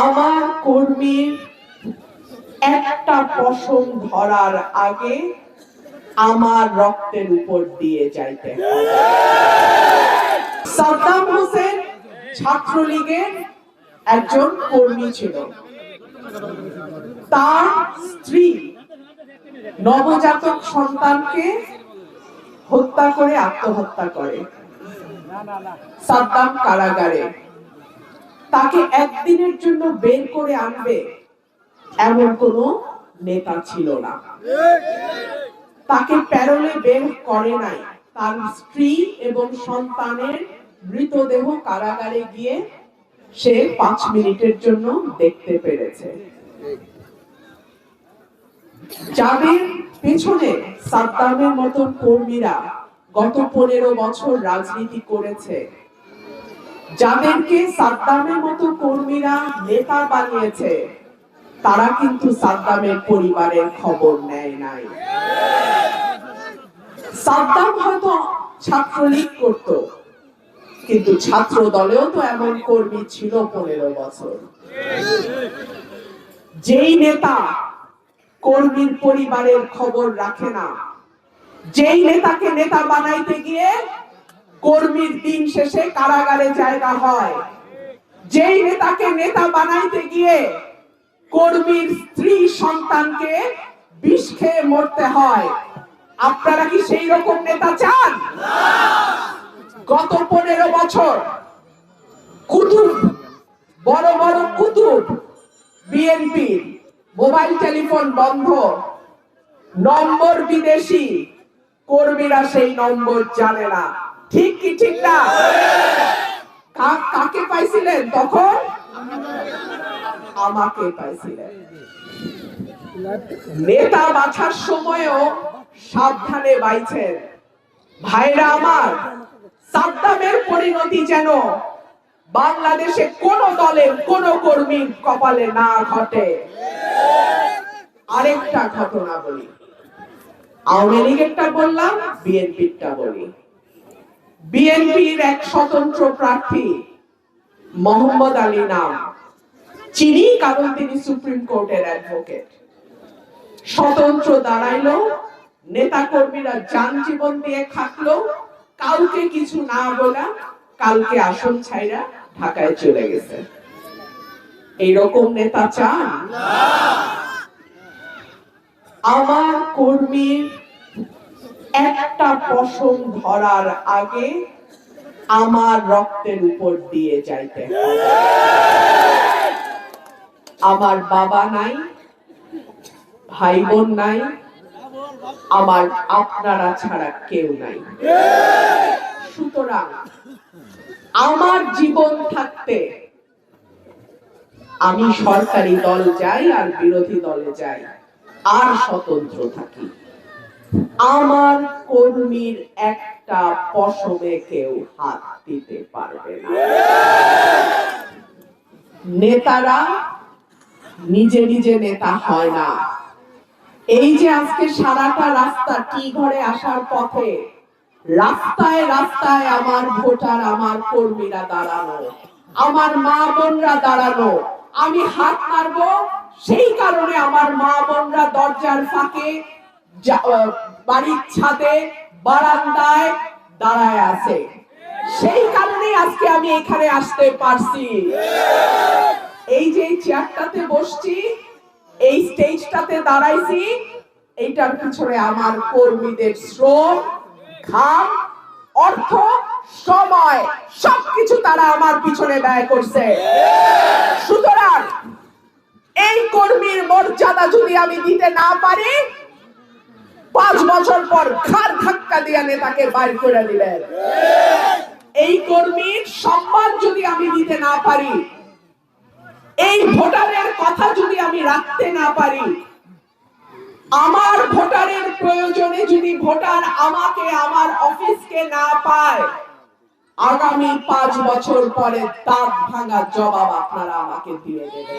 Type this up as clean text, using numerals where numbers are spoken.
আমার কর্মীর একটা পশম ধরার আগে আমার রক্তের উপর দিয়ে যাইতে হবে। সাদ্দাম হোসেন ছাত্রলীগের একজন কর্মী ছিল। তার স্ত্রী নবজাতক সন্তানকে হত্যা করে আত্মহত্যা করে। সাদ্দাম কারাগারে। তাকে একদিনের জন্য বের করে আনবে এমন কোন নেতা ছিল না। তাকে প্যারোলে বের করে নাই। তার স্ত্রী এবং সন্তানের মৃতদেহ কারাগারে গিয়ে সে 5 মিনিটের জন্য দেখতে পেরেছে। যাদের পেছনে সাদ্দামের মতো কর্মীরা গত 15 বছর রাজনীতি করেছে, যাদেরকে সাদ্দামের মতো কর্মীরা নেতা বানিয়েছে, তারা কিন্তু সাদ্দামের পরিবারের খবর নেয় নাই। সাদ্দাম হয়তো ছাত্রলীগ করত, কিন্তু ছাত্র দলেও তো এমন কর্মী ছিল 15 বছর। যেই নেতা কর্মীর পরিবারের খবর রাখে না, যেই নেতাকে নেতা বানাইতে গিয়ে কর্মীর দিন শেষে কারাগারে জায়গা হয়, যেই নেতাকে নেতা বানাইতে গিয়ে কর্মীর স্ত্রী সন্তানকে বিষ খেয়ে মরতে হয়, আপনারা কি সেই রকম নেতা চান? গত 15 বছর কুতুব, বড় বড় কুতুব বিএনপির মোবাইল টেলিফোন বন্ধ, নম্বর বিদেশি, কর্মীরা সেই নম্বর জানে না। ঠিক কি ঠিক না? কাকে পাইছিলেন তখন? আমাকে পাইছিলেন। নেতা বাছার সময়ও সাবধানে বাইছেন। ভাইরা আমার, সাদ্দামের পরিণতি যেন বাংলাদেশে কোন দলের কোন কর্মীর কপালে না ঘটে। আরেকটা ঘটনা বলি, আওয়ামী লীগেরটা বললাম, বিএনপিরটা বলি। বিএনপির এক স্বতন্ত্র প্রার্থী মোহাম্মদ আলী নাম, চিনি কারণ তিনি সুপ্রিম কোর্টের অ্যাডভোকেট। স্বতন্ত্র দাঁড়াইলো, নেতা কর্মীরা যান জীবন দিয়ে খাটলো, কাউকে কিছু না বলা, কালকে আসন ছাইরা ঢাকায় চলে গেছে। এইরকম নেতা চান? আমার কর্মীর একটা পশম ধরার আগে আমার রক্তের উপর দিয়ে যাইতে হবে। আমার বাবা নাই, ভাই বোন নাই, আমার আপনারা ছাড়া কেউ নাই। সুতরাং আমার জীবন থাকতে আমি সরকারি দল যাই আর বিরোধী দলে যাই আর স্বতন্ত্র থাকি, আমার কর্মীর একটা পশমে কেউ হাত দিতে পারবে না। নেতারা নিজে নিজে নেতা হয় না। এই যে আজকে সারাটা রাস্তা টি ঘরে আসার পথে রাস্তায় রাস্তায় আমার ভোটার, আমার কর্মীরা দাঁড়ানো, আমার মা বোনরা দাঁড়ানো, আমি হাত মারবো সেই কারণে আমার মা বোনরা দরজার ফাঁকে, বাড়ির ছাদে, বারান্দায় দাঁড়ায় আছে। সেই কারণে আজকে আমি এখানে আসতে পারছি। এই যে চেয়ারটাতে বসছি, এই স্টেজটাতে দাঁড়াইছি, এইটার পিছনে আমার কর্মীদের শ্রম, ঘাম, অর্থ, সময় সবকিছু তারা আমার পিছনে ব্যয় করছে। সুতরাং এই কর্মীর মর্যাদা যদি আমি দিতে না পারি, 5 বছর পর ঘাড় ধাক্কা দিয়ে নেতাকে বাইর করে দিলেন। এই কর্মীর সম্মান যদি আমি দিতে না পারি, এই ভোটারের কথা যদি আমি রাখতে না পারি, আমার ভোটারের প্রয়োজনে যদি ভোটার আমাকে, আমার অফিসকে না পায়, আগামী 5 বছর পরে দাঁত ভাঙা জবাব আপনারা আমাকে দিয়ে দেবেন।